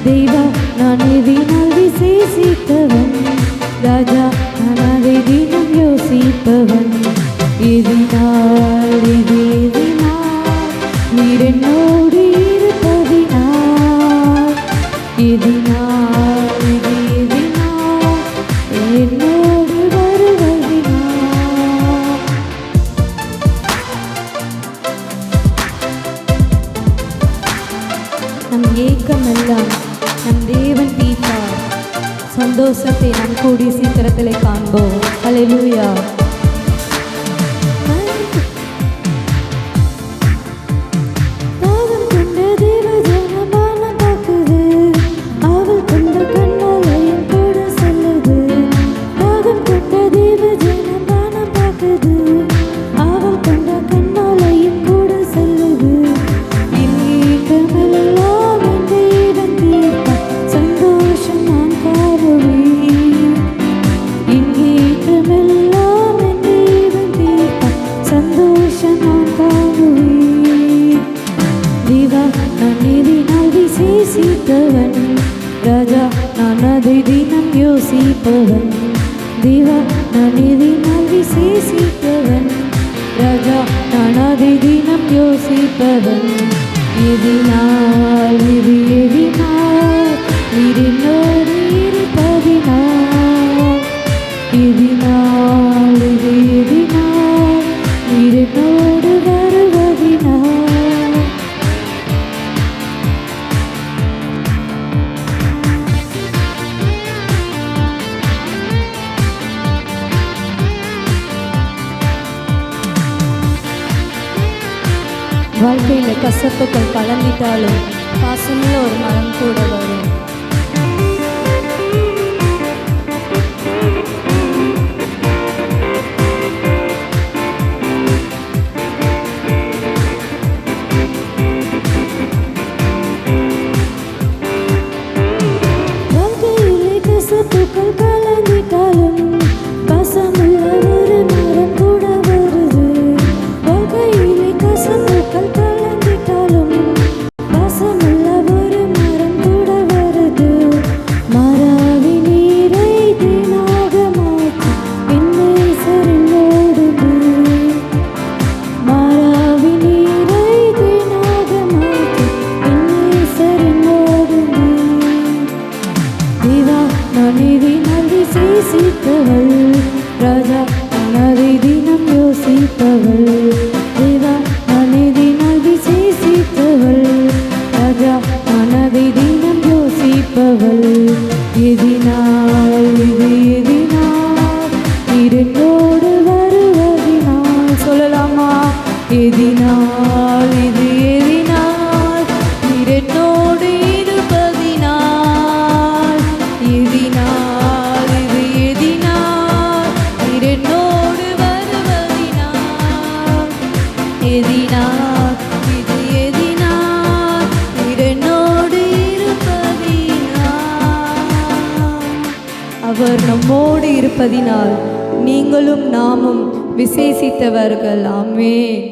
தேவா நான் எதினால் விசேஷித்தவன், ராஜா நான் அதை தினம் யோசிப்பவன். எதினால் இது எதினால் நீர் என்னோடு இருப்பதினால், எதினால் இது எதினால் என்னோடு வருவதினால். நம் ஏக்கமெல்லாம் நம் தேவன் தீர்ப்பார். சந்தோஷத்தை நாம் கூடி சீக்கிரத்திலே காண்போம். அல்லேலூயா. ராஜா நான் அதை தினம் யோசிப்பவன், தேவா நான் எதினால் விசேஷித்தவன், ராஜா நான் அதை தினம் யோசிப்பவன். எதினால் இது எதினால் நீர் என்னோடு இருப்பதினால், எதினால் இது எதினால் நீர் என்னோடு வருவதினால். வாழ்க்கையில் கசப்புகள் கலந்துட்டாலும் பாசமுள்ள ஒரு மரம் கூட வரும். வாழ்க்கையிலே கசப்புகள் கலந்துட்டாலும் பாசமுள்ள ஒரு மரம் கூட வருது. வாழ்க்கையிலே கசப்புகள் கலந்துட்டாலும் பாசமுள்ள ஒரு மரம் கூட வருது. மாறாவி நீரை தேனாக மாற்றி என்னை சரிந்தோடுது, மாறாவி நீரை தேனாக மாற்றி என்னை சரிந்தோடுது. தேவா நான் எதினால் விசேஷித்தவள், ராஜா நான் அதை தினம் யோசிப்பவள். தேவா நான் எதினால் விசேஷித்தவள், ராஜா நான் அதை தினம் யோசிப்பவள். எதினால் இது எதினால் நீர் என்னோடு வருவதினால். சொல்லலாமா? எதினால் இது எதினால் நீர் என்னோடு இருப்பதினால், எதினால் இது எதினால் நீர் என்னோடு வருவதினால், எதினால் இது எதினால் நீர் என்னோடு இருப்பதினால். அவர் நம்மோடு இருப்பதினால் நீங்களும் நாமும் விசேஷித்தவர்கள். ஆமென்.